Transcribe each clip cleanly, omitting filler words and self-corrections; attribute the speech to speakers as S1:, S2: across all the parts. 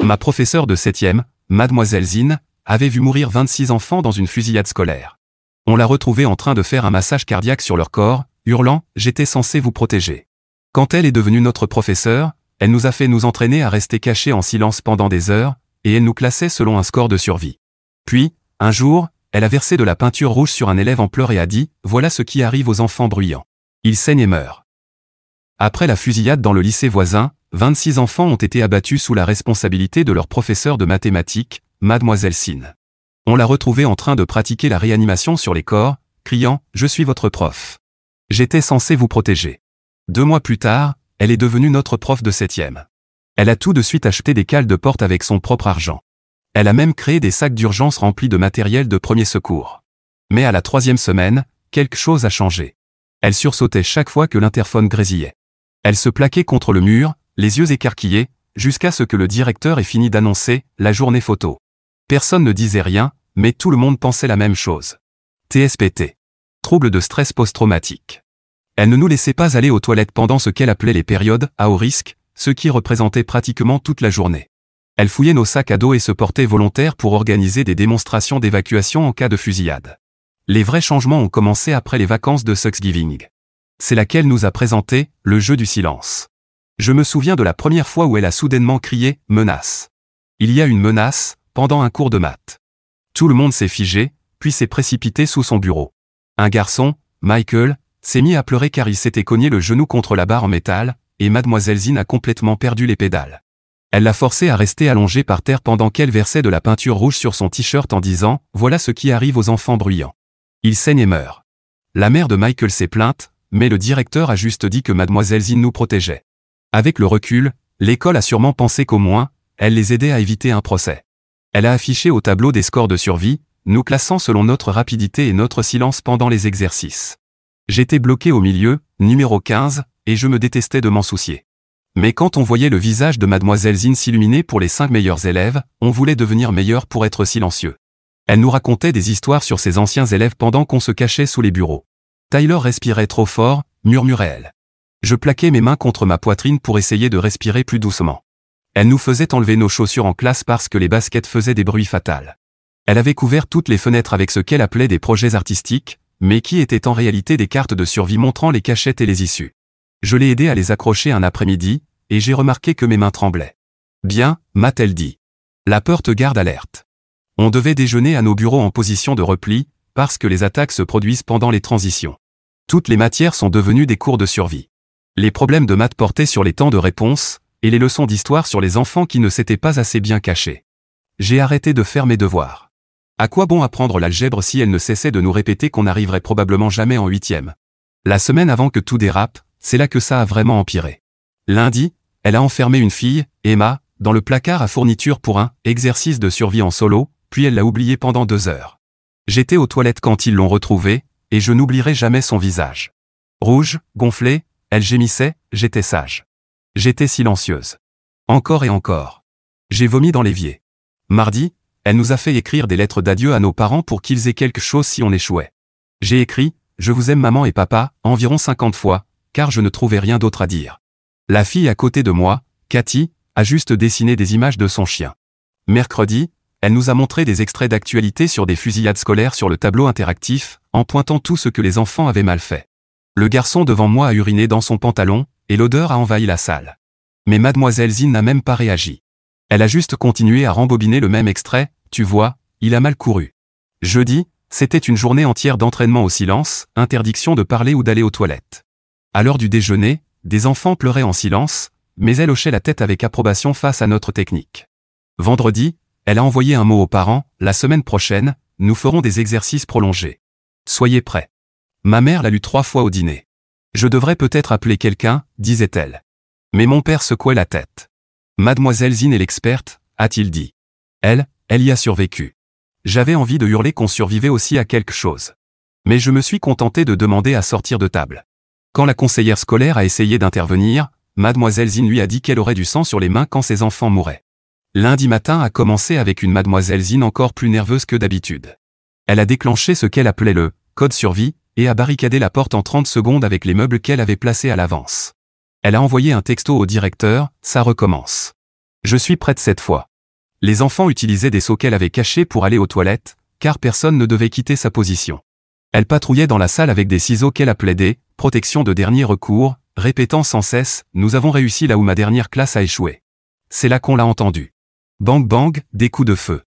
S1: Ma professeure de 7e, Mademoiselle Zine, avait vu mourir 26 enfants dans une fusillade scolaire. On l'a retrouvée en train de faire un massage cardiaque sur leur corps, hurlant « J'étais censé vous protéger ». Quand elle est devenue notre professeure, elle nous a fait nous entraîner à rester cachés en silence pendant des heures, et elle nous classait selon un score de survie. Puis, un jour, elle a versé de la peinture rouge sur un élève en pleurs et a dit « Voilà ce qui arrive aux enfants bruyants. Ils saignent et meurent ». Après la fusillade dans le lycée voisin, 26 enfants ont été abattus sous la responsabilité de leur professeur de mathématiques, Mademoiselle Zine. On l'a retrouvée en train de pratiquer la réanimation sur les corps, criant « Je suis votre prof. J'étais censé vous protéger ». 2 mois plus tard, elle est devenue notre prof de 7e. Elle a tout de suite acheté des cales de porte avec son propre argent. Elle a même créé des sacs d'urgence remplis de matériel de premier secours. Mais à la 3e semaine, quelque chose a changé. Elle sursautait chaque fois que l'interphone grésillait. Elle se plaquait contre le mur, les yeux écarquillés, jusqu'à ce que le directeur ait fini d'annoncer « la journée photo ». Personne ne disait rien, mais tout le monde pensait la même chose. TSPT. Trouble de stress post-traumatique. Elle ne nous laissait pas aller aux toilettes pendant ce qu'elle appelait les périodes à haut risque, ce qui représentait pratiquement toute la journée. Elle fouillait nos sacs à dos et se portait volontaire pour organiser des démonstrations d'évacuation en cas de fusillade. Les vrais changements ont commencé après les vacances de Thanksgiving. C'est là qu'elle nous a présenté le jeu du silence. Je me souviens de la première fois où elle a soudainement crié « menace ». Il y a une menace, pendant un cours de maths. Tout le monde s'est figé, puis s'est précipité sous son bureau. Un garçon, Michael, s'est mis à pleurer car il s'était cogné le genou contre la barre en métal, et Mademoiselle Zine a complètement perdu les pédales. Elle l'a forcé à rester allongé par terre pendant qu'elle versait de la peinture rouge sur son t-shirt en disant « Voilà ce qui arrive aux enfants bruyants. Ils saignent et meurent ». La mère de Michael s'est plainte, mais le directeur a juste dit que Mademoiselle Zine nous protégeait. Avec le recul, l'école a sûrement pensé qu'au moins, elle les aidait à éviter un procès. Elle a affiché au tableau des scores de survie, nous classant selon notre rapidité et notre silence pendant les exercices. J'étais bloqué au milieu, numéro 15, et je me détestais de m'en soucier. Mais quand on voyait le visage de Mademoiselle Zine s'illuminer pour les 5 meilleurs élèves, on voulait devenir meilleur pour être silencieux. Elle nous racontait des histoires sur ses anciens élèves pendant qu'on se cachait sous les bureaux. Tyler respirait trop fort, murmurait-elle. Je plaquais mes mains contre ma poitrine pour essayer de respirer plus doucement. Elle nous faisait enlever nos chaussures en classe parce que les baskets faisaient des bruits fatals. Elle avait couvert toutes les fenêtres avec ce qu'elle appelait des projets artistiques, mais qui étaient en réalité des cartes de survie montrant les cachettes et les issues. Je l'ai aidé à les accrocher un après-midi, et j'ai remarqué que mes mains tremblaient. Bien, m'a-t-elle dit. La peur te garde alerte. On devait déjeuner à nos bureaux en position de repli, parce que les attaques se produisent pendant les transitions. Toutes les matières sont devenues des cours de survie. Les problèmes de maths portaient sur les temps de réponse, et les leçons d'histoire sur les enfants qui ne s'étaient pas assez bien cachés. J'ai arrêté de faire mes devoirs. À quoi bon apprendre l'algèbre si elle ne cessait de nous répéter qu'on n'arriverait probablement jamais en 8e? La semaine avant que tout dérape, c'est là que ça a vraiment empiré. Lundi, elle a enfermé une fille, Emma, dans le placard à fourniture pour un exercice de survie en solo, puis elle l'a oublié pendant 2 heures. J'étais aux toilettes quand ils l'ont retrouvée, et je n'oublierai jamais son visage. Rouge, gonflé, elle gémissait, j'étais sage. J'étais silencieuse. Encore et encore. J'ai vomi dans l'évier. Mardi, elle nous a fait écrire des lettres d'adieu à nos parents pour qu'ils aient quelque chose si on échouait. J'ai écrit « Je vous aime maman et papa » environ 50 fois, car je ne trouvais rien d'autre à dire. La fille à côté de moi, Cathy, a juste dessiné des images de son chien. Mercredi, elle nous a montré des extraits d'actualité sur des fusillades scolaires sur le tableau interactif, en pointant tout ce que les enfants avaient mal fait. Le garçon devant moi a uriné dans son pantalon, et l'odeur a envahi la salle. Mais Mademoiselle Zine n'a même pas réagi. Elle a juste continué à rembobiner le même extrait, tu vois, il a mal couru. Jeudi, c'était une journée entière d'entraînement au silence, interdiction de parler ou d'aller aux toilettes. À l'heure du déjeuner, des enfants pleuraient en silence, mais elle hochait la tête avec approbation face à notre technique. Vendredi, elle a envoyé un mot aux parents, la semaine prochaine, nous ferons des exercices prolongés. Soyez prêts. Ma mère l'a lu 3 fois au dîner. Je devrais peut-être appeler quelqu'un, disait-elle. Mais mon père secouait la tête. Mademoiselle Zine est l'experte, a-t-il dit. Elle y a survécu. J'avais envie de hurler qu'on survivait aussi à quelque chose. Mais je me suis contenté de demander à sortir de table. Quand la conseillère scolaire a essayé d'intervenir, Mademoiselle Zine lui a dit qu'elle aurait du sang sur les mains quand ses enfants mouraient. Lundi matin a commencé avec une Mademoiselle Zine encore plus nerveuse que d'habitude. Elle a déclenché ce qu'elle appelait le « code survie » et a barricadé la porte en 30 secondes avec les meubles qu'elle avait placés à l'avance. Elle a envoyé un texto au directeur, ça recommence. Je suis prête cette fois. Les enfants utilisaient des seaux qu'elle avait cachés pour aller aux toilettes, car personne ne devait quitter sa position. Elle patrouillait dans la salle avec des ciseaux qu'elle appelait des « protections de dernier recours », répétant sans cesse « Nous avons réussi là où ma dernière classe a échoué ». C'est là qu'on l'a entendu. Bang bang, des coups de feu.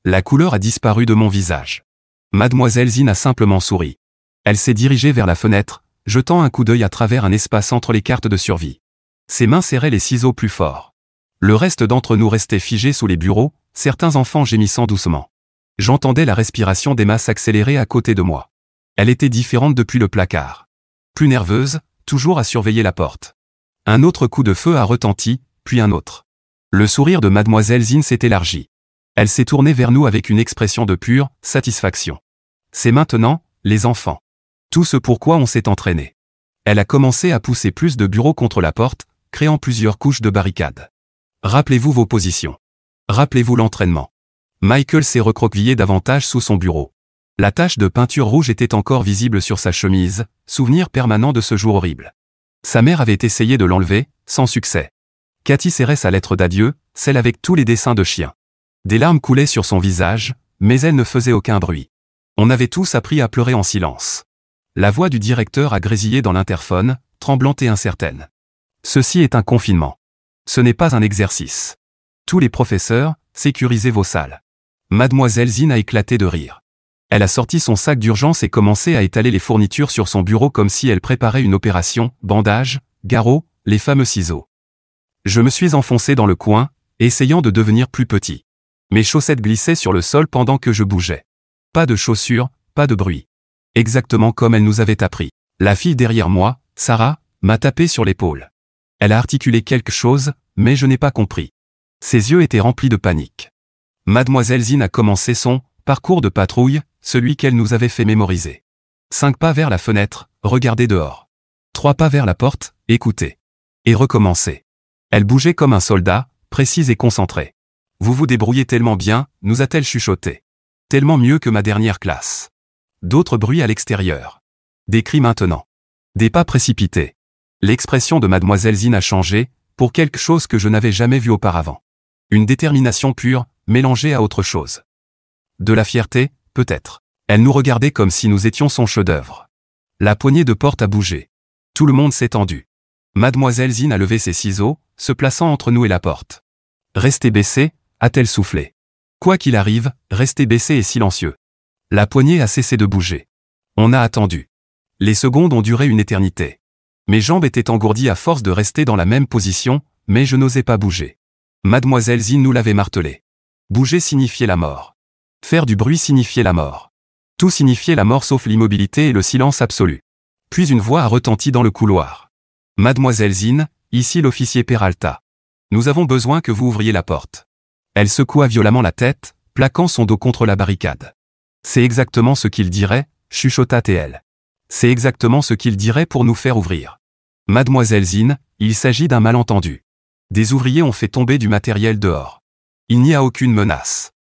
S1: La couleur a disparu de mon visage. Mademoiselle Zine a simplement souri. Elle s'est dirigée vers la fenêtre, jetant un coup d'œil à travers un espace entre les cartes de survie. Ses mains serraient les ciseaux plus fort. Le reste d'entre nous restait figé sous les bureaux, certains enfants gémissant doucement. J'entendais la respiration d'Emma s'accélérer à côté de moi. Elle était différente depuis le placard. Plus nerveuse, toujours à surveiller la porte. Un autre coup de feu a retenti, puis un autre. Le sourire de Mademoiselle Zine s'est élargi. Elle s'est tournée vers nous avec une expression de pure satisfaction. C'est maintenant, les enfants. Tout ce pourquoi on s'est entraîné. Elle a commencé à pousser plus de bureaux contre la porte, créant plusieurs couches de barricades. Rappelez-vous vos positions. Rappelez-vous l'entraînement. Michael s'est recroquevillé davantage sous son bureau. La tache de peinture rouge était encore visible sur sa chemise, souvenir permanent de ce jour horrible. Sa mère avait essayé de l'enlever, sans succès. Cathy serrait sa lettre d'adieu, celle avec tous les dessins de chiens. Des larmes coulaient sur son visage, mais elle ne faisait aucun bruit. On avait tous appris à pleurer en silence. La voix du directeur a grésillé dans l'interphone, tremblante et incertaine. Ceci est un confinement. Ce n'est pas un exercice. Tous les professeurs, sécurisez vos salles. Mademoiselle Zine a éclaté de rire. Elle a sorti son sac d'urgence et commencé à étaler les fournitures sur son bureau comme si elle préparait une opération, bandage, garrot, les fameux ciseaux. Je me suis enfoncé dans le coin, essayant de devenir plus petit. Mes chaussettes glissaient sur le sol pendant que je bougeais. Pas de chaussures, pas de bruit. Exactement comme elle nous avait appris. La fille derrière moi, Sarah, m'a tapé sur l'épaule. Elle a articulé quelque chose, mais je n'ai pas compris. Ses yeux étaient remplis de panique. Mademoiselle Zine a commencé son parcours de patrouille, celui qu'elle nous avait fait mémoriser. 5 pas vers la fenêtre, regardez dehors. 3 pas vers la porte, écoutez. Et recommencer. Elle bougeait comme un soldat, précise et concentrée. Vous vous débrouillez tellement bien, nous a-t-elle chuchoté. Tellement mieux que ma dernière classe. D'autres bruits à l'extérieur. Des cris maintenant. Des pas précipités. L'expression de Mademoiselle Zine a changé, pour quelque chose que je n'avais jamais vu auparavant. Une détermination pure, mélangée à autre chose. De la fierté, peut-être. Elle nous regardait comme si nous étions son chef-d'œuvre. La poignée de porte a bougé. Tout le monde s'est tendu. Mademoiselle Zine a levé ses ciseaux, se plaçant entre nous et la porte. Restez baissé, a-t-elle soufflé. Quoi qu'il arrive, restez baissé et silencieux. La poignée a cessé de bouger. On a attendu. Les secondes ont duré une éternité. Mes jambes étaient engourdies à force de rester dans la même position, mais je n'osais pas bouger. Mademoiselle Zine nous l'avait martelé. Bouger signifiait la mort. Faire du bruit signifiait la mort. Tout signifiait la mort sauf l'immobilité et le silence absolu. Puis une voix a retenti dans le couloir. Mademoiselle Zine, ici l'officier Peralta. Nous avons besoin que vous ouvriez la porte. Elle secoua violemment la tête, plaquant son dos contre la barricade. C'est exactement ce qu'il dirait, chuchota-t-elle. C'est exactement ce qu'il dirait pour nous faire ouvrir. Mademoiselle Zine, il s'agit d'un malentendu. Des ouvriers ont fait tomber du matériel dehors. Il n'y a aucune menace.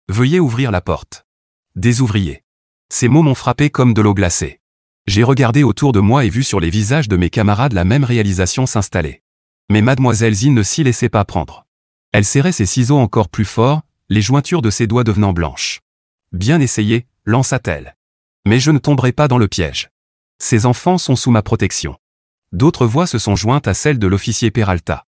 S1: Veuillez ouvrir la porte. Des ouvriers. Ces mots m'ont frappé comme de l'eau glacée. J'ai regardé autour de moi et vu sur les visages de mes camarades la même réalisation s'installer. Mais Mademoiselle Zine ne s'y laissait pas prendre. Elle serrait ses ciseaux encore plus fort, les jointures de ses doigts devenant blanches. Bien essayé, lança-t-elle. Mais je ne tomberai pas dans le piège. Ces enfants sont sous ma protection. D'autres voix se sont jointes à celle de l'officier Peralta.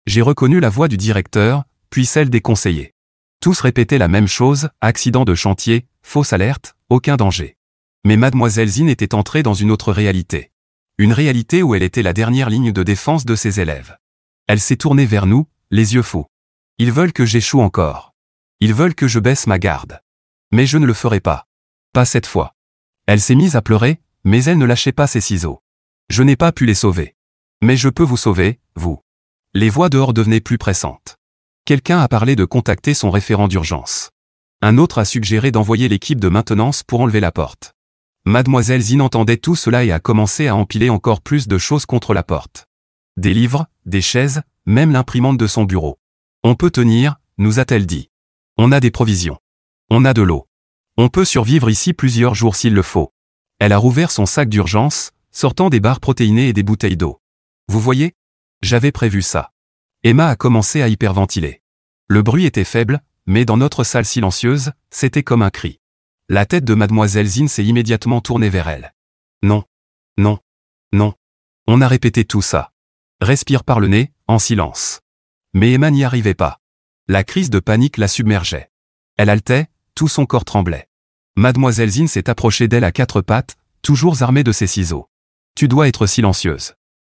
S1: J'ai reconnu la voix du directeur, puis celle des conseillers. Tous répétaient la même chose, accident de chantier, fausse alerte, aucun danger. Mais Mademoiselle Zine était entrée dans une autre réalité. Une réalité où elle était la dernière ligne de défense de ses élèves. Elle s'est tournée vers nous, les yeux fous. Ils veulent que j'échoue encore. Ils veulent que je baisse ma garde. Mais je ne le ferai pas. Pas cette fois. Elle s'est mise à pleurer, mais elle ne lâchait pas ses ciseaux. Je n'ai pas pu les sauver. Mais je peux vous sauver, vous. Les voix dehors devenaient plus pressantes. Quelqu'un a parlé de contacter son référent d'urgence. Un autre a suggéré d'envoyer l'équipe de maintenance pour enlever la porte. Mademoiselle Zine entendait tout cela et a commencé à empiler encore plus de choses contre la porte. Des livres, des chaises, même l'imprimante de son bureau. On peut tenir, nous a-t-elle dit. On a des provisions. On a de l'eau. On peut survivre ici plusieurs jours s'il le faut. Elle a rouvert son sac d'urgence, sortant des barres protéinées et des bouteilles d'eau. Vous voyez? J'avais prévu ça. Emma a commencé à hyperventiler. Le bruit était faible, mais dans notre salle silencieuse, c'était comme un cri. La tête de mademoiselle Zine s'est immédiatement tournée vers elle. Non. Non. Non. On a répété tout ça. Respire par le nez, en silence. Mais Emma n'y arrivait pas. La crise de panique la submergeait. Elle haletait, tout son corps tremblait. Mademoiselle Zine s'est approchée d'elle à quatre pattes, toujours armée de ses ciseaux. Tu dois être silencieuse.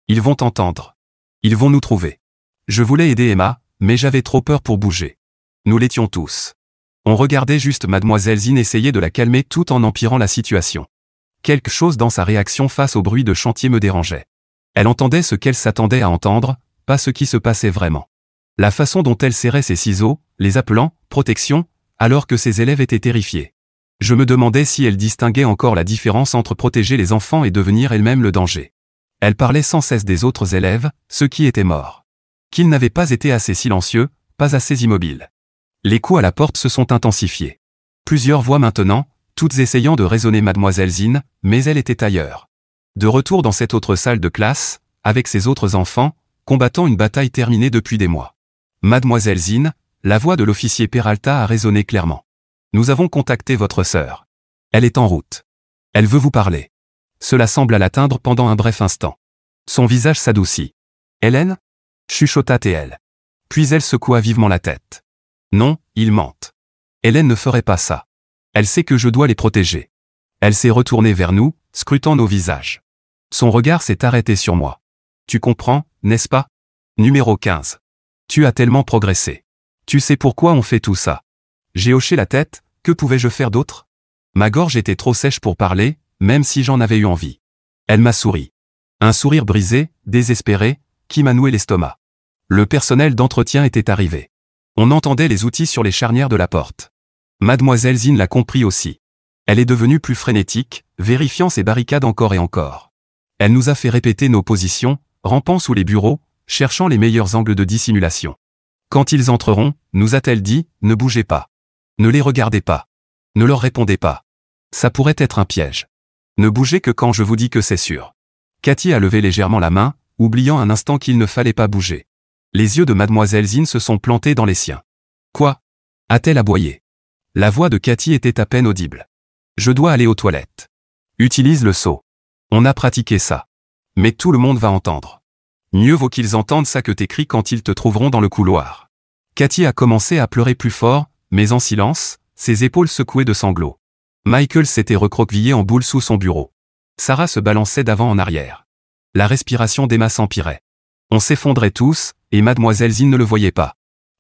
S1: Ils vont t'entendre. Ils vont nous trouver. Je voulais aider Emma, mais j'avais trop peur pour bouger. Nous l'étions tous. On regardait juste mademoiselle Zine essayer de la calmer tout en empirant la situation. Quelque chose dans sa réaction face au bruit de chantier me dérangeait. Elle entendait ce qu'elle s'attendait à entendre, pas ce qui se passait vraiment. La façon dont elle serrait ses ciseaux, les appelant « protection », alors que ses élèves étaient terrifiés. Je me demandais si elle distinguait encore la différence entre protéger les enfants et devenir elle-même le danger. Elle parlait sans cesse des autres élèves, ceux qui étaient morts. Qu'ils n'avaient pas été assez silencieux, pas assez immobiles. Les coups à la porte se sont intensifiés. Plusieurs voix maintenant, toutes essayant de raisonner mademoiselle Zine, mais elle était ailleurs. De retour dans cette autre salle de classe, avec ses autres enfants, combattant une bataille terminée depuis des mois. Mademoiselle Zine, la voix de l'officier Peralta a résonné clairement. Nous avons contacté votre sœur. Elle est en route. Elle veut vous parler. Cela semble l'atteindre pendant un bref instant. Son visage s'adoucit. Hélène ? Chuchota-t-elle. Puis elle secoua vivement la tête. Non, ils mentent. Hélène ne ferait pas ça. Elle sait que je dois les protéger. Elle s'est retournée vers nous, scrutant nos visages. Son regard s'est arrêté sur moi. Tu comprends, n'est-ce pas ? Numéro 15. Tu as tellement progressé. Tu sais pourquoi on fait tout ça. J'ai hoché la tête, que pouvais-je faire d'autre ? Ma gorge était trop sèche pour parler, même si j'en avais eu envie. Elle m'a souri. Un sourire brisé, désespéré, qui m'a noué l'estomac. Le personnel d'entretien était arrivé. On entendait les outils sur les charnières de la porte. Mademoiselle Zine l'a compris aussi. Elle est devenue plus frénétique, vérifiant ses barricades encore et encore. Elle nous a fait répéter nos positions, rampant sous les bureaux, cherchant les meilleurs angles de dissimulation. Quand ils entreront, nous a-t-elle dit, ne bougez pas. Ne les regardez pas. Ne leur répondez pas. Ça pourrait être un piège. Ne bougez que quand je vous dis que c'est sûr. Cathy a levé légèrement la main, oubliant un instant qu'il ne fallait pas bouger. Les yeux de mademoiselle Zine se sont plantés dans les siens. Quoi ? A-t-elle aboyé ? La voix de Cathy était à peine audible. Je dois aller aux toilettes. Utilise le seau. On a pratiqué ça. Mais tout le monde va entendre. Mieux vaut qu'ils entendent ça que tes cris quand ils te trouveront dans le couloir. Cathy a commencé à pleurer plus fort, mais en silence, ses épaules secouées de sanglots. Michael s'était recroquevillé en boule sous son bureau. Sarah se balançait d'avant en arrière. La respiration d'Emma s'empirait. On s'effondrait tous, et mademoiselle Zine ne le voyait pas.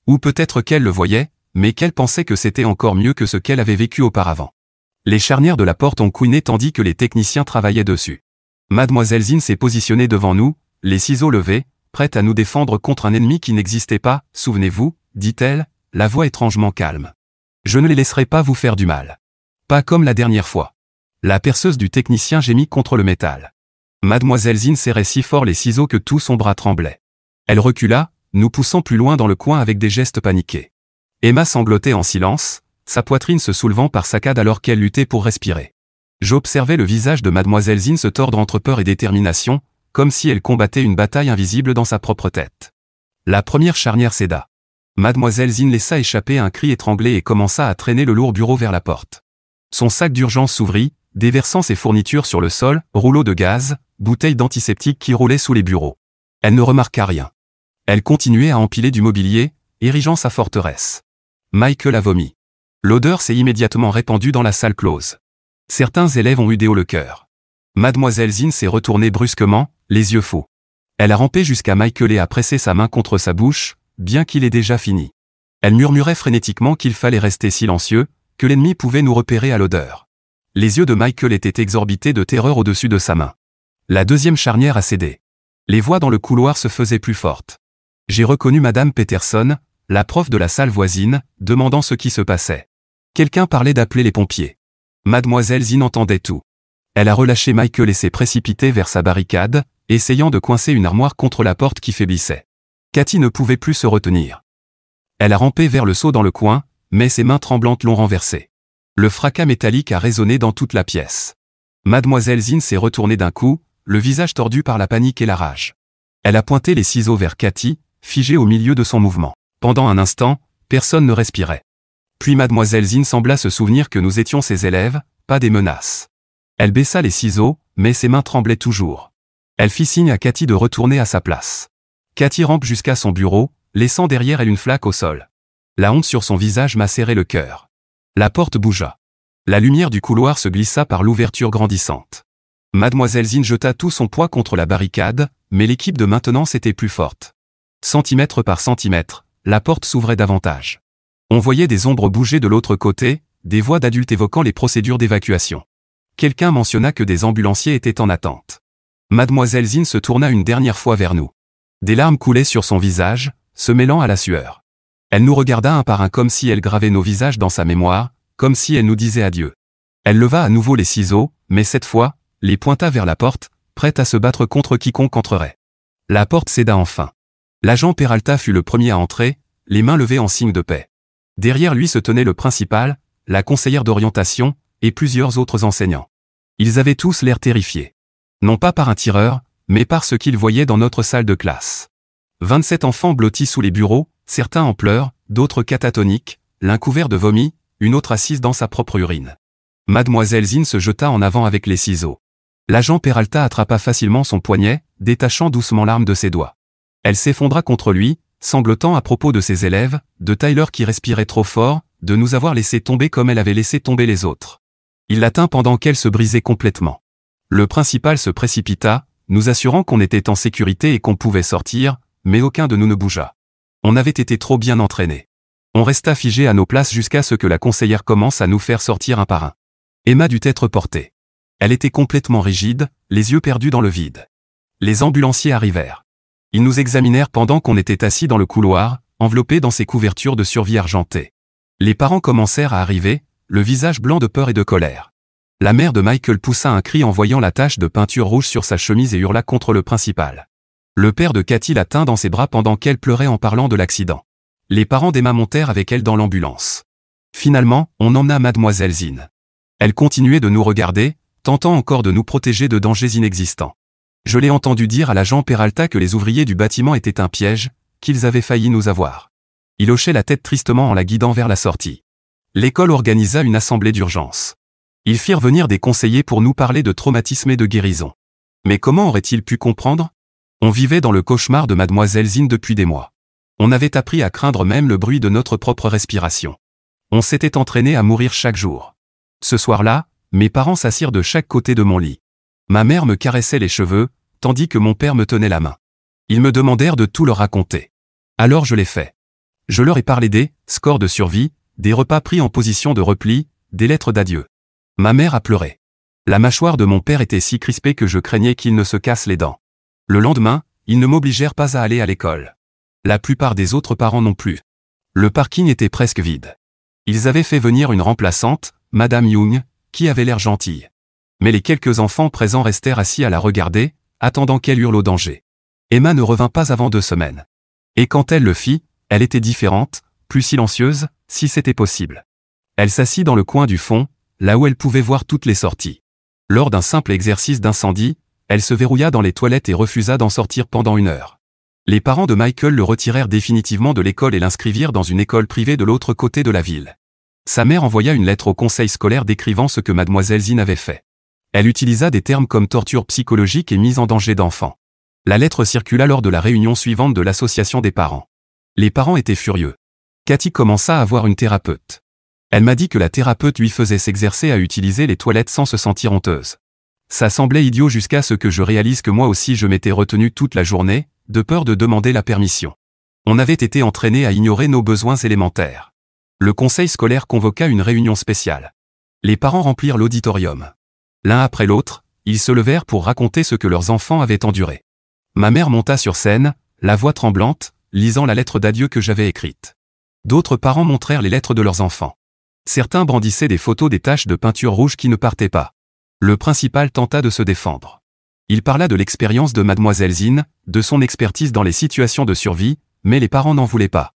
S1: Ou peut-être qu'elle le voyait, mais qu'elle pensait que c'était encore mieux que ce qu'elle avait vécu auparavant. Les charnières de la porte ont couiné tandis que les techniciens travaillaient dessus. Mademoiselle Zine s'est positionnée devant nous, les ciseaux levés, prête à nous défendre contre un ennemi qui n'existait pas, souvenez-vous, dit-elle, la voix étrangement calme. Je ne les laisserai pas vous faire du mal. Pas comme la dernière fois. La perceuse du technicien gémit contre le métal. Mademoiselle Zine serrait si fort les ciseaux que tout son bras tremblait. Elle recula, nous poussant plus loin dans le coin avec des gestes paniqués. Emma sanglotait en silence, sa poitrine se soulevant par saccades alors qu'elle luttait pour respirer. J'observais le visage de mademoiselle Zine se tordre entre peur et détermination, comme si elle combattait une bataille invisible dans sa propre tête. La première charnière céda. Mademoiselle Zine laissa échapper un cri étranglé et commença à traîner le lourd bureau vers la porte. Son sac d'urgence s'ouvrit, déversant ses fournitures sur le sol, rouleaux de gaz, bouteilles d'antiseptique qui roulaient sous les bureaux. Elle ne remarqua rien. Elle continuait à empiler du mobilier, érigeant sa forteresse. Michael a vomi. L'odeur s'est immédiatement répandue dans la salle close. Certains élèves ont eu des hauts le cœur. Mademoiselle Zine s'est retournée brusquement, les yeux fous. Elle a rampé jusqu'à Michael et a pressé sa main contre sa bouche, bien qu'il ait déjà fini. Elle murmurait frénétiquement qu'il fallait rester silencieux, que l'ennemi pouvait nous repérer à l'odeur. Les yeux de Michael étaient exorbités de terreur au-dessus de sa main. La deuxième charnière a cédé. Les voix dans le couloir se faisaient plus fortes. J'ai reconnu Madame Peterson, la prof de la salle voisine, demandant ce qui se passait. Quelqu'un parlait d'appeler les pompiers. Mademoiselle Zine entendait tout. Elle a relâché Michael et s'est précipitée vers sa barricade, essayant de coincer une armoire contre la porte qui faiblissait. Cathy ne pouvait plus se retenir. Elle a rampé vers le seau dans le coin, mais ses mains tremblantes l'ont renversé. Le fracas métallique a résonné dans toute la pièce. Mademoiselle Zine s'est retournée d'un coup, le visage tordu par la panique et la rage. Elle a pointé les ciseaux vers Cathy, figée au milieu de son mouvement. Pendant un instant, personne ne respirait. Puis mademoiselle Zine sembla se souvenir que nous étions ses élèves, pas des menaces. Elle baissa les ciseaux, mais ses mains tremblaient toujours. Elle fit signe à Cathy de retourner à sa place. Cathy rampe jusqu'à son bureau, laissant derrière elle une flaque au sol. La honte sur son visage m'a serré le cœur. La porte bougea. La lumière du couloir se glissa par l'ouverture grandissante. Mademoiselle Zine jeta tout son poids contre la barricade, mais l'équipe de maintenance était plus forte. Centimètre par centimètre, la porte s'ouvrait davantage. On voyait des ombres bouger de l'autre côté, des voix d'adultes évoquant les procédures d'évacuation. Quelqu'un mentionna que des ambulanciers étaient en attente. Mademoiselle Zine se tourna une dernière fois vers nous. Des larmes coulaient sur son visage, se mêlant à la sueur. Elle nous regarda un par un comme si elle gravait nos visages dans sa mémoire, comme si elle nous disait adieu. Elle leva à nouveau les ciseaux, mais cette fois, les pointa vers la porte, prête à se battre contre quiconque entrerait. La porte céda enfin. L'agent Peralta fut le premier à entrer, les mains levées en signe de paix. Derrière lui se tenait le principal, la conseillère d'orientation, et plusieurs autres enseignants. Ils avaient tous l'air terrifiés. Non pas par un tireur, mais par ce qu'ils voyaient dans notre salle de classe. 27 enfants blottis sous les bureaux, certains en pleurs, d'autres catatoniques, l'un couvert de vomi, une autre assise dans sa propre urine. Mademoiselle Zine se jeta en avant avec les ciseaux. L'agent Peralta attrapa facilement son poignet, détachant doucement l'arme de ses doigts. Elle s'effondra contre lui, sanglotant à propos de ses élèves, de Tyler qui respirait trop fort, de nous avoir laissé tomber comme elle avait laissé tomber les autres. Il la tint pendant qu'elle se brisait complètement. Le principal se précipita, nous assurant qu'on était en sécurité et qu'on pouvait sortir, mais aucun de nous ne bougea. On avait été trop bien entraînés. On resta figé à nos places jusqu'à ce que la conseillère commence à nous faire sortir un par un. Emma dut être portée. Elle était complètement rigide, les yeux perdus dans le vide. Les ambulanciers arrivèrent. Ils nous examinèrent pendant qu'on était assis dans le couloir, enveloppés dans ces couvertures de survie argentées. Les parents commencèrent à arriver, le visage blanc de peur et de colère. La mère de Michael poussa un cri en voyant la tache de peinture rouge sur sa chemise et hurla contre le principal. Le père de Cathy la tint dans ses bras pendant qu'elle pleurait en parlant de l'accident. Les parents d'Emma montèrent avec elle dans l'ambulance. Finalement, on emmena mademoiselle Zine. Elle continuait de nous regarder, tentant encore de nous protéger de dangers inexistants. Je l'ai entendu dire à l'agent Peralta que les ouvriers du bâtiment étaient un piège, qu'ils avaient failli nous avoir. Il hochait la tête tristement en la guidant vers la sortie. L'école organisa une assemblée d'urgence. Ils firent venir des conseillers pour nous parler de traumatisme et de guérison. Mais comment auraient-ils pu comprendre? On vivait dans le cauchemar de mademoiselle Zine depuis des mois. On avait appris à craindre même le bruit de notre propre respiration. On s'était entraîné à mourir chaque jour. Ce soir-là, mes parents s'assirent de chaque côté de mon lit. Ma mère me caressait les cheveux, tandis que mon père me tenait la main. Ils me demandèrent de tout leur raconter. Alors je l'ai fait. Je leur ai parlé des scores de survie, des repas pris en position de repli, des lettres d'adieu. Ma mère a pleuré. La mâchoire de mon père était si crispée que je craignais qu'il ne se casse les dents. Le lendemain, ils ne m'obligèrent pas à aller à l'école. La plupart des autres parents non plus. Le parking était presque vide. Ils avaient fait venir une remplaçante, Madame Young, qui avait l'air gentille. Mais les quelques enfants présents restèrent assis à la regarder, attendant qu'elle hurle au danger. Emma ne revint pas avant 2 semaines. Et quand elle le fit, elle était différente, plus silencieuse, si c'était possible. Elle s'assit dans le coin du fond, là où elle pouvait voir toutes les sorties. Lors d'un simple exercice d'incendie, elle se verrouilla dans les toilettes et refusa d'en sortir pendant 1 heure. Les parents de Michael le retirèrent définitivement de l'école et l'inscrivirent dans une école privée de l'autre côté de la ville. Sa mère envoya une lettre au conseil scolaire décrivant ce que mademoiselle Zine avait fait. Elle utilisa des termes comme torture psychologique et mise en danger d'enfants. La lettre circula lors de la réunion suivante de l'association des parents. Les parents étaient furieux. Cathy commença à voir une thérapeute. Elle m'a dit que la thérapeute lui faisait s'exercer à utiliser les toilettes sans se sentir honteuse. Ça semblait idiot jusqu'à ce que je réalise que moi aussi je m'étais retenu toute la journée, de peur de demander la permission. On avait été entraînés à ignorer nos besoins élémentaires. Le conseil scolaire convoqua une réunion spéciale. Les parents remplirent l'auditorium. L'un après l'autre, ils se levèrent pour raconter ce que leurs enfants avaient enduré. Ma mère monta sur scène, la voix tremblante, lisant la lettre d'adieu que j'avais écrite. D'autres parents montrèrent les lettres de leurs enfants. Certains brandissaient des photos des taches de peinture rouge qui ne partaient pas. Le principal tenta de se défendre. Il parla de l'expérience de mademoiselle Zine, de son expertise dans les situations de survie, mais les parents n'en voulaient pas.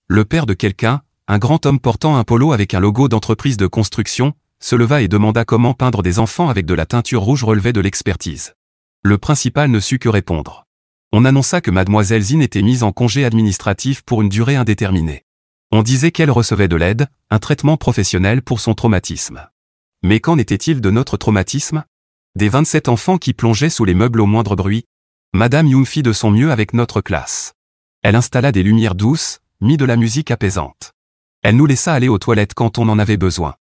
S1: Le père de quelqu'un, un grand homme portant un polo avec un logo d'entreprise de construction, se leva et demanda comment peindre des enfants avec de la teinture rouge relevait de l'expertise. Le principal ne sut que répondre. On annonça que mademoiselle Zine était mise en congé administratif pour une durée indéterminée. On disait qu'elle recevait de l'aide, un traitement professionnel pour son traumatisme. Mais qu'en était-il de notre traumatisme? Des 27 enfants qui plongeaient sous les meubles au moindre bruit. Madame Young fit de son mieux avec notre classe. Elle installa des lumières douces, mit de la musique apaisante. Elle nous laissa aller aux toilettes quand on en avait besoin.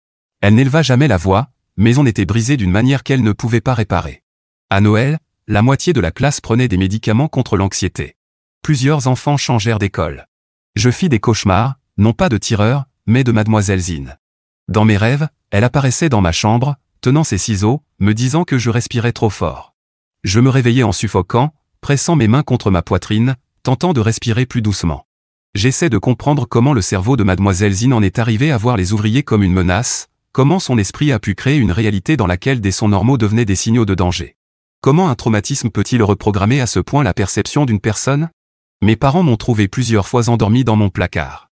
S1: Elle n'éleva jamais la voix, mais on était brisé d'une manière qu'elle ne pouvait pas réparer. À Noël, la moitié de la classe prenait des médicaments contre l'anxiété. Plusieurs enfants changèrent d'école. Je fis des cauchemars, non pas de tireur, mais de Mademoiselle Zine. Dans mes rêves, elle apparaissait dans ma chambre, tenant ses ciseaux, me disant que je respirais trop fort. Je me réveillais en suffoquant, pressant mes mains contre ma poitrine, tentant de respirer plus doucement. J'essaie de comprendre comment le cerveau de Mademoiselle Zine en est arrivé à voir les ouvriers comme une menace, comment son esprit a pu créer une réalité dans laquelle des sons normaux devenaient des signaux de danger. Comment un traumatisme peut-il reprogrammer à ce point la perception d'une personne? Mes parents m'ont trouvé plusieurs fois endormi dans mon placard.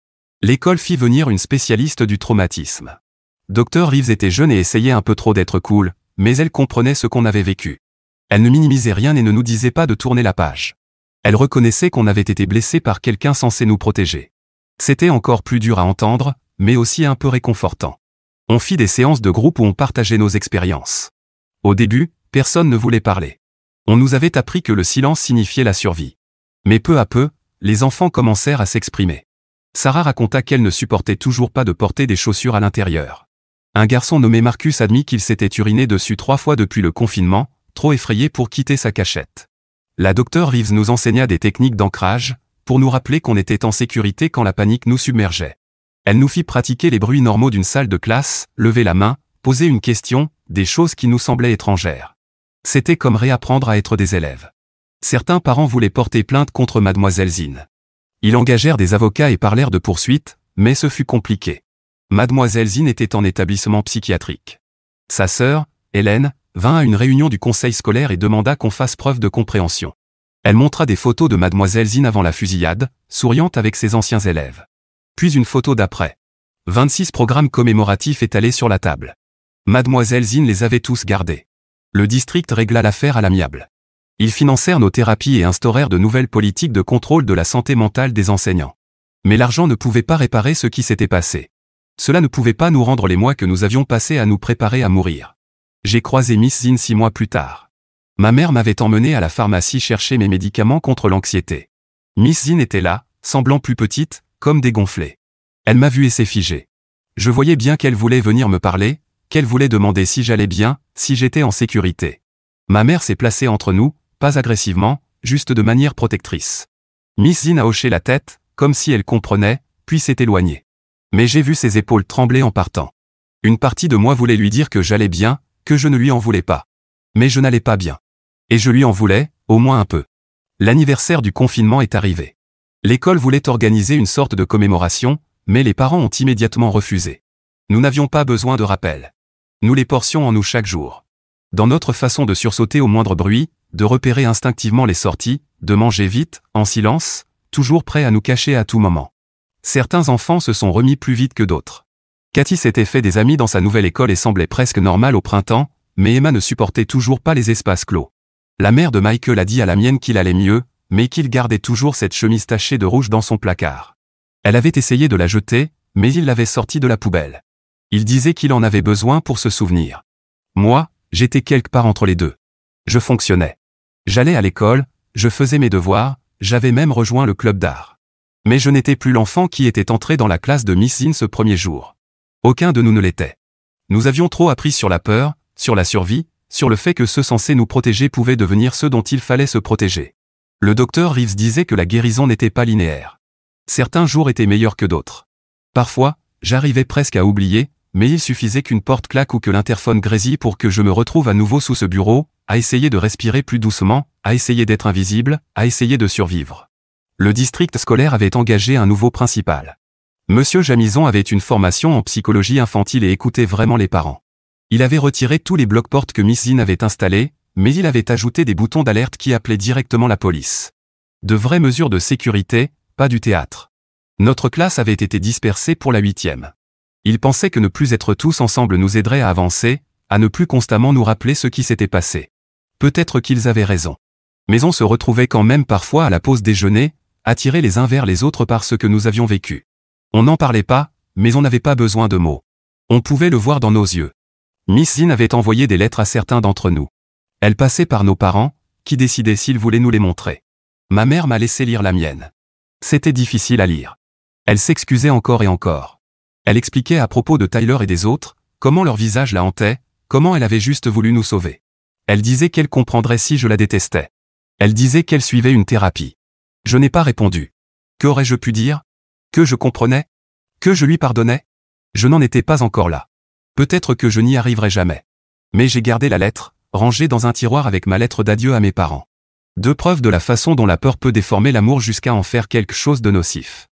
S1: L'école fit venir une spécialiste du traumatisme. Dr Reeves était jeune et essayait un peu trop d'être cool, mais elle comprenait ce qu'on avait vécu. Elle ne minimisait rien et ne nous disait pas de tourner la page. Elle reconnaissait qu'on avait été blessé par quelqu'un censé nous protéger. C'était encore plus dur à entendre, mais aussi un peu réconfortant. On fit des séances de groupe où on partageait nos expériences. Au début, personne ne voulait parler. On nous avait appris que le silence signifiait la survie. Mais peu à peu, les enfants commencèrent à s'exprimer. Sarah raconta qu'elle ne supportait toujours pas de porter des chaussures à l'intérieur. Un garçon nommé Marcus admit qu'il s'était uriné dessus 3 fois depuis le confinement, trop effrayé pour quitter sa cachette. La Dr Reeves nous enseigna des techniques d'ancrage, pour nous rappeler qu'on était en sécurité quand la panique nous submergeait. Elle nous fit pratiquer les bruits normaux d'une salle de classe, lever la main, poser une question, des choses qui nous semblaient étrangères. C'était comme réapprendre à être des élèves. Certains parents voulaient porter plainte contre Mademoiselle Zine. Ils engagèrent des avocats et parlèrent de poursuites, mais ce fut compliqué. Mademoiselle Zine était en établissement psychiatrique. Sa sœur, Hélène, vint à une réunion du conseil scolaire et demanda qu'on fasse preuve de compréhension. Elle montra des photos de Mademoiselle Zine avant la fusillade, souriante avec ses anciens élèves. Puis une photo d'après. 26 programmes commémoratifs étalés sur la table. Mademoiselle Zine les avait tous gardés. Le district régla l'affaire à l'amiable. Ils financèrent nos thérapies et instaurèrent de nouvelles politiques de contrôle de la santé mentale des enseignants. Mais l'argent ne pouvait pas réparer ce qui s'était passé. Cela ne pouvait pas nous rendre les mois que nous avions passés à nous préparer à mourir. J'ai croisé Miss Zine 6 mois plus tard. Ma mère m'avait emmené à la pharmacie chercher mes médicaments contre l'anxiété. Miss Zine était là, semblant plus petite, comme dégonflée. Elle m'a vu et s'est figée. Je voyais bien qu'elle voulait venir me parler, qu'elle voulait demander si j'allais bien, si j'étais en sécurité. Ma mère s'est placée entre nous, pas agressivement, juste de manière protectrice. Miss Zine a hoché la tête, comme si elle comprenait, puis s'est éloignée. Mais j'ai vu ses épaules trembler en partant. Une partie de moi voulait lui dire que j'allais bien, que je ne lui en voulais pas. Mais je n'allais pas bien. Et je lui en voulais, au moins un peu. L'anniversaire du confinement est arrivé. L'école voulait organiser une sorte de commémoration, mais les parents ont immédiatement refusé. Nous n'avions pas besoin de rappel. Nous les portions en nous chaque jour. Dans notre façon de sursauter au moindre bruit, de repérer instinctivement les sorties, de manger vite, en silence, toujours prêts à nous cacher à tout moment. Certains enfants se sont remis plus vite que d'autres. Cathy s'était fait des amis dans sa nouvelle école et semblait presque normale au printemps, mais Emma ne supportait toujours pas les espaces clos. La mère de Michael a dit à la mienne qu'il allait mieux, mais qu'il gardait toujours cette chemise tachée de rouge dans son placard. Elle avait essayé de la jeter, mais il l'avait sortie de la poubelle. Il disait qu'il en avait besoin pour se souvenir. Moi, j'étais quelque part entre les deux. Je fonctionnais. J'allais à l'école, je faisais mes devoirs, j'avais même rejoint le club d'art. Mais je n'étais plus l'enfant qui était entré dans la classe de Miss Zine ce premier jour. Aucun de nous ne l'était. Nous avions trop appris sur la peur, sur la survie, sur le fait que ceux censés nous protéger pouvaient devenir ceux dont il fallait se protéger. Le docteur Reeves disait que la guérison n'était pas linéaire. Certains jours étaient meilleurs que d'autres. Parfois, j'arrivais presque à oublier, mais il suffisait qu'une porte claque ou que l'interphone grésille pour que je me retrouve à nouveau sous ce bureau, à essayer de respirer plus doucement, à essayer d'être invisible, à essayer de survivre. Le district scolaire avait engagé un nouveau principal. Monsieur Jamison avait une formation en psychologie infantile et écoutait vraiment les parents. Il avait retiré tous les blocs-portes que Miss Zine avait installés, mais il avait ajouté des boutons d'alerte qui appelaient directement la police. De vraies mesures de sécurité, pas du théâtre. Notre classe avait été dispersée pour la 8e. Il pensait que ne plus être tous ensemble nous aiderait à avancer, à ne plus constamment nous rappeler ce qui s'était passé. Peut-être qu'ils avaient raison. Mais on se retrouvait quand même parfois à la pause déjeuner, attirés les uns vers les autres par ce que nous avions vécu. On n'en parlait pas, mais on n'avait pas besoin de mots. On pouvait le voir dans nos yeux. Miss Zin avait envoyé des lettres à certains d'entre nous. Elles passaient par nos parents, qui décidaient s'ils voulaient nous les montrer. Ma mère m'a laissé lire la mienne. C'était difficile à lire. Elle s'excusait encore et encore. Elle expliquait à propos de Tyler et des autres, comment leur visage la hantait, comment elle avait juste voulu nous sauver. Elle disait qu'elle comprendrait si je la détestais. Elle disait qu'elle suivait une thérapie. Je n'ai pas répondu. Qu'aurais-je pu dire? Que je comprenais? Que je lui pardonnais? Je n'en étais pas encore là. Peut-être que je n'y arriverai jamais. Mais j'ai gardé la lettre, rangée dans un tiroir avec ma lettre d'adieu à mes parents. Deux preuves de la façon dont la peur peut déformer l'amour jusqu'à en faire quelque chose de nocif.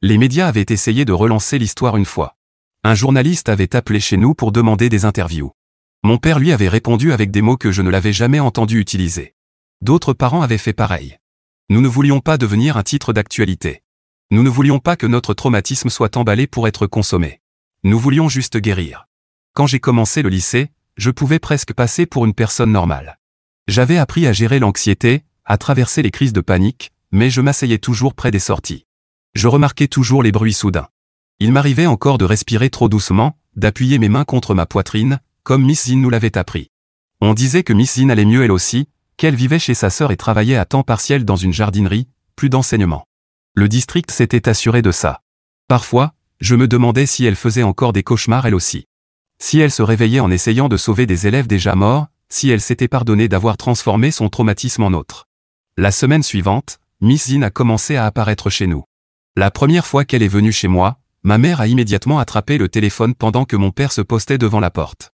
S1: Les médias avaient essayé de relancer l'histoire une fois. Un journaliste avait appelé chez nous pour demander des interviews. Mon père lui avait répondu avec des mots que je ne l'avais jamais entendu utiliser. D'autres parents avaient fait pareil. Nous ne voulions pas devenir un titre d'actualité. Nous ne voulions pas que notre traumatisme soit emballé pour être consommé. Nous voulions juste guérir. Quand j'ai commencé le lycée, je pouvais presque passer pour une personne normale. J'avais appris à gérer l'anxiété, à traverser les crises de panique, mais je m'asseyais toujours près des sorties. Je remarquais toujours les bruits soudains. Il m'arrivait encore de respirer trop doucement, d'appuyer mes mains contre ma poitrine, comme Miss Zin nous l'avait appris. On disait que Miss Zin allait mieux elle aussi, qu'elle vivait chez sa sœur et travaillait à temps partiel dans une jardinerie, plus d'enseignement. Le district s'était assuré de ça. Parfois, je me demandais si elle faisait encore des cauchemars elle aussi. Si elle se réveillait en essayant de sauver des élèves déjà morts, si elle s'était pardonnée d'avoir transformé son traumatisme en autre. La semaine suivante, Miss Zin a commencé à apparaître chez nous. La première fois qu'elle est venue chez moi, ma mère a immédiatement attrapé le téléphone pendant que mon père se postait devant la porte.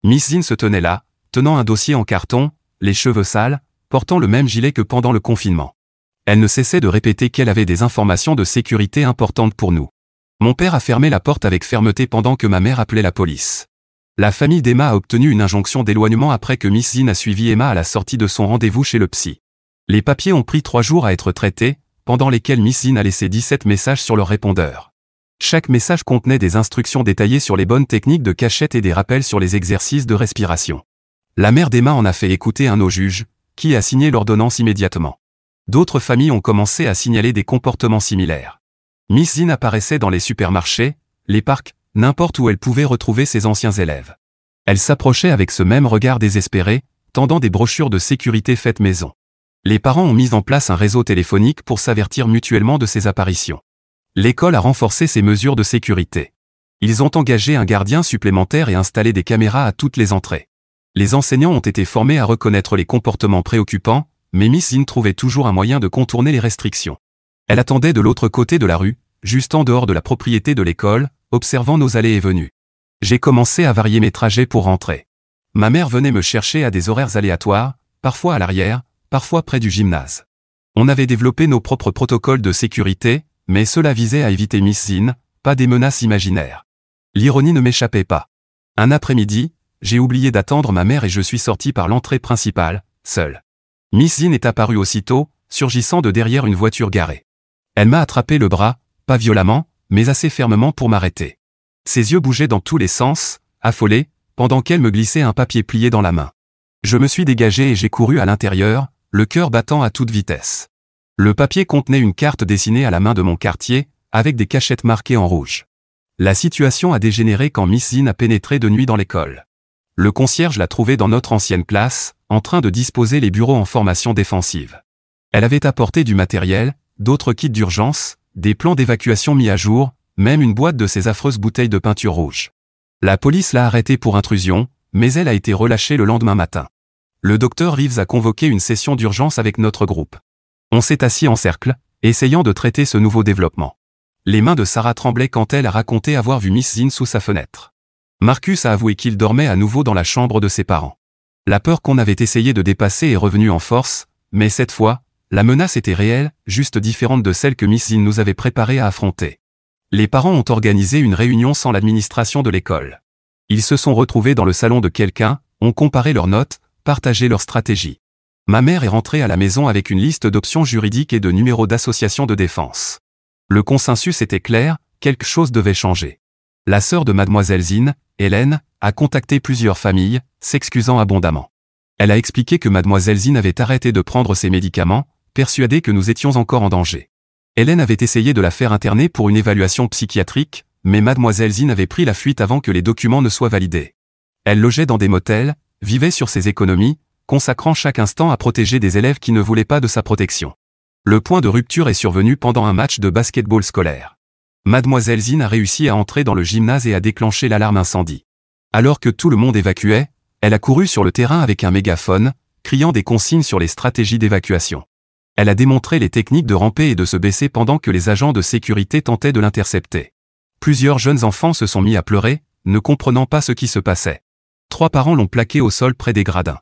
S1: Miss Zin se tenait là, tenant un dossier en carton, les cheveux sales, portant le même gilet que pendant le confinement. Elle ne cessait de répéter qu'elle avait des informations de sécurité importantes pour nous. Mon père a fermé la porte avec fermeté pendant que ma mère appelait la police. La famille d'Emma a obtenu une injonction d'éloignement après que Miss Zin a suivi Emma à la sortie de son rendez-vous chez le psy. Les papiers ont pris 3 jours à être traités, pendant lesquels Miss Zin a laissé 17 messages sur leur répondeur. Chaque message contenait des instructions détaillées sur les bonnes techniques de cachette et des rappels sur les exercices de respiration. La mère d'Emma en a fait écouter un au juge, qui a signé l'ordonnance immédiatement. D'autres familles ont commencé à signaler des comportements similaires. Miss Zin apparaissait dans les supermarchés, les parcs, n'importe où elle pouvait retrouver ses anciens élèves. Elle s'approchait avec ce même regard désespéré, tendant des brochures de sécurité faites maison. Les parents ont mis en place un réseau téléphonique pour s'avertir mutuellement de ses apparitions. L'école a renforcé ses mesures de sécurité. Ils ont engagé un gardien supplémentaire et installé des caméras à toutes les entrées. Les enseignants ont été formés à reconnaître les comportements préoccupants, mais Miss Zin trouvait toujours un moyen de contourner les restrictions. Elle attendait de l'autre côté de la rue, juste en dehors de la propriété de l'école, observant nos allées et venues. J'ai commencé à varier mes trajets pour rentrer. Ma mère venait me chercher à des horaires aléatoires, parfois à l'arrière, parfois près du gymnase. On avait développé nos propres protocoles de sécurité, mais cela visait à éviter Miss Zin, pas des menaces imaginaires. L'ironie ne m'échappait pas. Un après-midi, j'ai oublié d'attendre ma mère et je suis sorti par l'entrée principale, seul. Miss Zin est apparue aussitôt, surgissant de derrière une voiture garée. Elle m'a attrapé le bras, pas violemment, mais assez fermement pour m'arrêter. Ses yeux bougeaient dans tous les sens, affolés, pendant qu'elle me glissait un papier plié dans la main. Je me suis dégagé et j'ai couru à l'intérieur, le cœur battant à toute vitesse. Le papier contenait une carte dessinée à la main de mon quartier, avec des cachettes marquées en rouge. La situation a dégénéré quand Miss Zin a pénétré de nuit dans l'école. Le concierge l'a trouvée dans notre ancienne classe, en train de disposer les bureaux en formation défensive. Elle avait apporté du matériel, d'autres kits d'urgence, des plans d'évacuation mis à jour, même une boîte de ces affreuses bouteilles de peinture rouge. La police l'a arrêtée pour intrusion, mais elle a été relâchée le lendemain matin. Le docteur Reeves a convoqué une session d'urgence avec notre groupe. On s'est assis en cercle, essayant de traiter ce nouveau développement. Les mains de Sarah tremblaient quand elle a raconté avoir vu Miss Zin sous sa fenêtre. Marcus a avoué qu'il dormait à nouveau dans la chambre de ses parents. La peur qu'on avait essayé de dépasser est revenue en force, mais cette fois, la menace était réelle, juste différente de celle que Miss Zin nous avait préparée à affronter. Les parents ont organisé une réunion sans l'administration de l'école. Ils se sont retrouvés dans le salon de quelqu'un, ont comparé leurs notes, partagé leurs stratégies. Ma mère est rentrée à la maison avec une liste d'options juridiques et de numéros d'associations de défense. Le consensus était clair, quelque chose devait changer. La sœur de mademoiselle Zin, Hélène, a contacté plusieurs familles, s'excusant abondamment. Elle a expliqué que mademoiselle Zin avait arrêté de prendre ses médicaments, persuadée que nous étions encore en danger. Hélène avait essayé de la faire interner pour une évaluation psychiatrique, mais mademoiselle Zine avait pris la fuite avant que les documents ne soient validés. Elle logeait dans des motels, vivait sur ses économies, consacrant chaque instant à protéger des élèves qui ne voulaient pas de sa protection. Le point de rupture est survenu pendant un match de basket-ball scolaire. Mademoiselle Zine a réussi à entrer dans le gymnase et à déclencher l'alarme incendie. Alors que tout le monde évacuait, elle a couru sur le terrain avec un mégaphone, criant des consignes sur les stratégies d'évacuation. Elle a démontré les techniques de ramper et de se baisser pendant que les agents de sécurité tentaient de l'intercepter. Plusieurs jeunes enfants se sont mis à pleurer, ne comprenant pas ce qui se passait. 3 parents l'ont plaquée au sol près des gradins.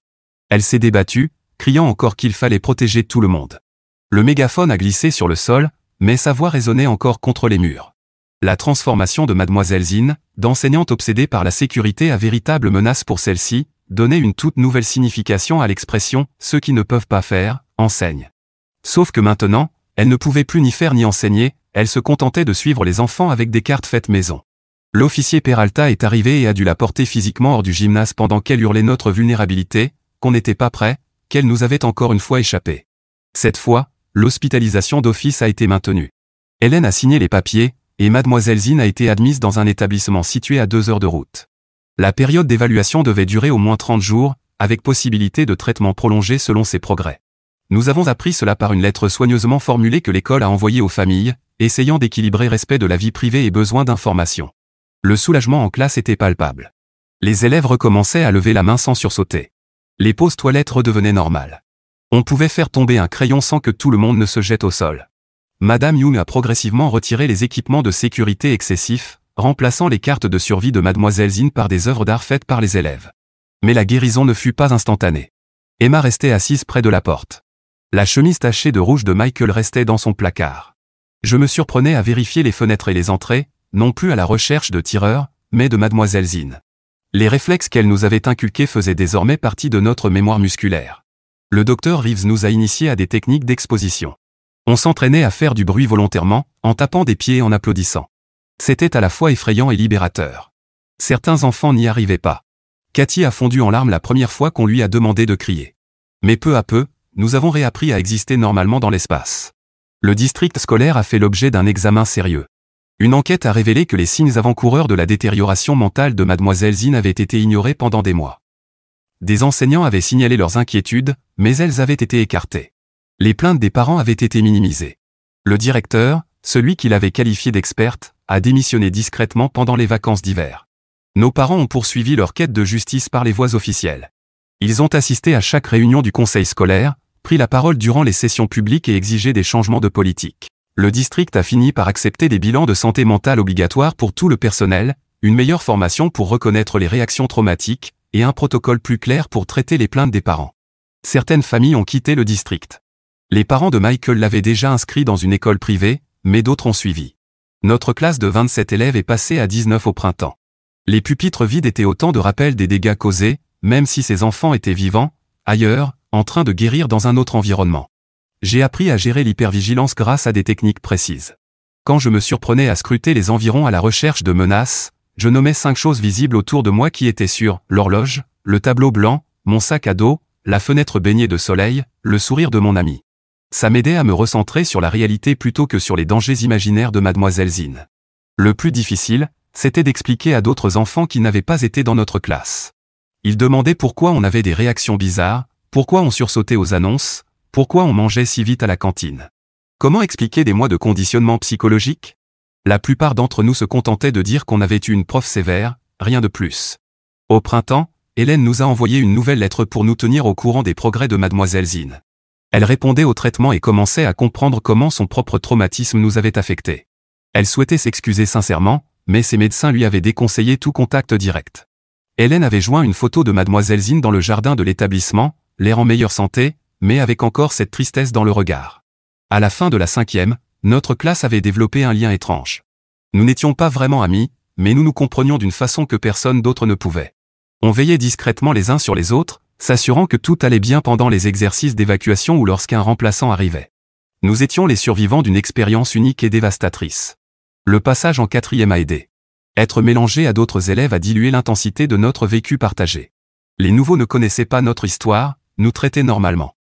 S1: Elle s'est débattue, criant encore qu'il fallait protéger tout le monde. Le mégaphone a glissé sur le sol, mais sa voix résonnait encore contre les murs. La transformation de mademoiselle Zine, d'enseignante obsédée par la sécurité à véritable menace pour celle-ci, donnait une toute nouvelle signification à l'expression « ceux qui ne peuvent pas faire, enseignent ». Sauf que maintenant, elle ne pouvait plus ni faire ni enseigner, elle se contentait de suivre les enfants avec des cartes faites maison. L'officier Peralta est arrivé et a dû la porter physiquement hors du gymnase pendant qu'elle hurlait notre vulnérabilité, qu'on n'était pas prêt, qu'elle nous avait encore une fois échappé. Cette fois, l'hospitalisation d'office a été maintenue. Hélène a signé les papiers, et mademoiselle Zine a été admise dans un établissement situé à 2 heures de route. La période d'évaluation devait durer au moins 30 jours, avec possibilité de traitement prolongé selon ses progrès. Nous avons appris cela par une lettre soigneusement formulée que l'école a envoyée aux familles, essayant d'équilibrer respect de la vie privée et besoin d'information. Le soulagement en classe était palpable. Les élèves recommençaient à lever la main sans sursauter. Les pauses toilettes redevenaient normales. On pouvait faire tomber un crayon sans que tout le monde ne se jette au sol. Madame Young a progressivement retiré les équipements de sécurité excessifs, remplaçant les cartes de survie de mademoiselle Zine par des œuvres d'art faites par les élèves. Mais la guérison ne fut pas instantanée. Emma restait assise près de la porte. La chemise tachée de rouge de Michael restait dans son placard. Je me surprenais à vérifier les fenêtres et les entrées, non plus à la recherche de tireurs, mais de mademoiselle Zine. Les réflexes qu'elle nous avait inculqués faisaient désormais partie de notre mémoire musculaire. Le docteur Reeves nous a initiés à des techniques d'exposition. On s'entraînait à faire du bruit volontairement, en tapant des pieds et en applaudissant. C'était à la fois effrayant et libérateur. Certains enfants n'y arrivaient pas. Cathy a fondu en larmes la première fois qu'on lui a demandé de crier. Mais peu à peu, nous avons réappris à exister normalement dans l'espace. Le district scolaire a fait l'objet d'un examen sérieux. Une enquête a révélé que les signes avant-coureurs de la détérioration mentale de mademoiselle Zine avaient été ignorés pendant des mois. Des enseignants avaient signalé leurs inquiétudes, mais elles avaient été écartées. Les plaintes des parents avaient été minimisées. Le directeur, celui qui l'avait qualifiée d'experte, a démissionné discrètement pendant les vacances d'hiver. Nos parents ont poursuivi leur quête de justice par les voies officielles. Ils ont assisté à chaque réunion du conseil scolaire, pris la parole durant les sessions publiques et exigé des changements de politique. Le district a fini par accepter des bilans de santé mentale obligatoires pour tout le personnel, une meilleure formation pour reconnaître les réactions traumatiques, et un protocole plus clair pour traiter les plaintes des parents. Certaines familles ont quitté le district. Les parents de Michael l'avaient déjà inscrit dans une école privée, mais d'autres ont suivi. Notre classe de 27 élèves est passée à 19 au printemps. Les pupitres vides étaient autant de rappels des dégâts causés, même si ces enfants étaient vivants, ailleurs, en train de guérir dans un autre environnement. J'ai appris à gérer l'hypervigilance grâce à des techniques précises. Quand je me surprenais à scruter les environs à la recherche de menaces, je nommais 5 choses visibles autour de moi qui étaient sur l'horloge, le tableau blanc, mon sac à dos, la fenêtre baignée de soleil, le sourire de mon ami. Ça m'aidait à me recentrer sur la réalité plutôt que sur les dangers imaginaires de mademoiselle Zine. Le plus difficile, c'était d'expliquer à d'autres enfants qui n'avaient pas été dans notre classe. Ils demandaient pourquoi on avait des réactions bizarres, pourquoi on sursautait aux annonces, pourquoi on mangeait si vite à la cantine. Comment expliquer des mois de conditionnement psychologique? La plupart d'entre nous se contentaient de dire qu'on avait eu une prof sévère, rien de plus. Au printemps, Hélène nous a envoyé une nouvelle lettre pour nous tenir au courant des progrès de mademoiselle Zine. Elle répondait au traitement et commençait à comprendre comment son propre traumatisme nous avait affectés. Elle souhaitait s'excuser sincèrement, mais ses médecins lui avaient déconseillé tout contact direct. Hélène avait joint une photo de mademoiselle Zine dans le jardin de l'établissement, l'air en meilleure santé, mais avec encore cette tristesse dans le regard. À la fin de la 5e, notre classe avait développé un lien étrange. Nous n'étions pas vraiment amis, mais nous nous comprenions d'une façon que personne d'autre ne pouvait. On veillait discrètement les uns sur les autres, s'assurant que tout allait bien pendant les exercices d'évacuation ou lorsqu'un remplaçant arrivait. Nous étions les survivants d'une expérience unique et dévastatrice. Le passage en 4e a aidé. Être mélangé à d'autres élèves a dilué l'intensité de notre vécu partagé. Les nouveaux ne connaissaient pas notre histoire, nous traitaient normalement.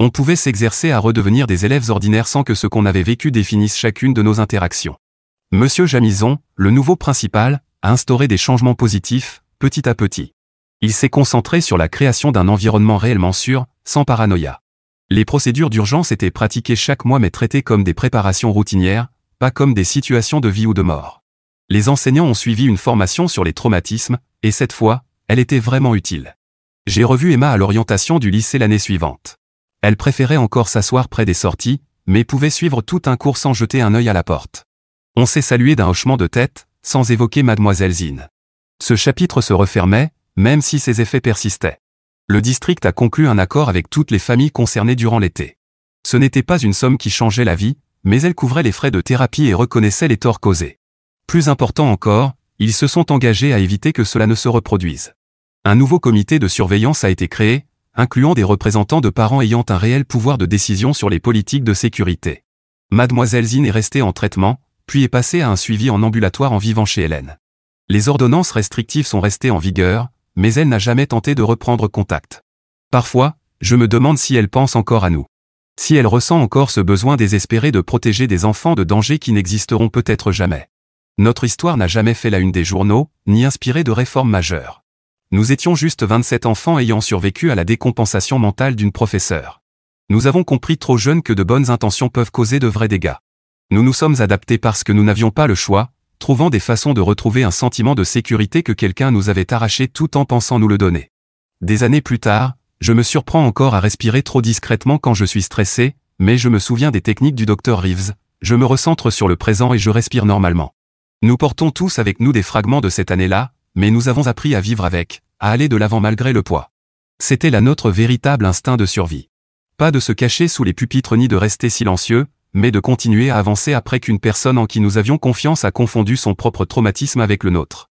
S1: On pouvait s'exercer à redevenir des élèves ordinaires sans que ce qu'on avait vécu définisse chacune de nos interactions. Monsieur Jamison, le nouveau principal, a instauré des changements positifs, petit à petit. Il s'est concentré sur la création d'un environnement réellement sûr, sans paranoïa. Les procédures d'urgence étaient pratiquées chaque mois mais traitées comme des préparations routinières, pas comme des situations de vie ou de mort. Les enseignants ont suivi une formation sur les traumatismes, et cette fois, elle était vraiment utile. J'ai revu Emma à l'orientation du lycée l'année suivante. Elle préférait encore s'asseoir près des sorties, mais pouvait suivre tout un cours sans jeter un œil à la porte. On s'est salué d'un hochement de tête, sans évoquer Mademoiselle Zine. Ce chapitre se refermait, même si ses effets persistaient. Le district a conclu un accord avec toutes les familles concernées durant l'été. Ce n'était pas une somme qui changeait la vie, mais elle couvrait les frais de thérapie et reconnaissait les torts causés. Plus important encore, ils se sont engagés à éviter que cela ne se reproduise. Un nouveau comité de surveillance a été créé, incluant des représentants de parents ayant un réel pouvoir de décision sur les politiques de sécurité. Mademoiselle Zine est restée en traitement, puis est passée à un suivi en ambulatoire en vivant chez Hélène. Les ordonnances restrictives sont restées en vigueur, mais elle n'a jamais tenté de reprendre contact. Parfois, je me demande si elle pense encore à nous. Si elle ressent encore ce besoin désespéré de protéger des enfants de dangers qui n'existeront peut-être jamais. Notre histoire n'a jamais fait la une des journaux, ni inspiré de réformes majeures. Nous étions juste 27 enfants ayant survécu à la décompensation mentale d'une professeure. Nous avons compris trop jeunes que de bonnes intentions peuvent causer de vrais dégâts. Nous nous sommes adaptés parce que nous n'avions pas le choix, trouvant des façons de retrouver un sentiment de sécurité que quelqu'un nous avait arraché tout en pensant nous le donner. Des années plus tard, je me surprends encore à respirer trop discrètement quand je suis stressé, mais je me souviens des techniques du Dr Reeves, je me recentre sur le présent et je respire normalement. Nous portons tous avec nous des fragments de cette année-là, mais nous avons appris à vivre avec, à aller de l'avant malgré le poids. C'était là notre véritable instinct de survie. Pas de se cacher sous les pupitres ni de rester silencieux, mais de continuer à avancer après qu'une personne en qui nous avions confiance a confondu son propre traumatisme avec le nôtre.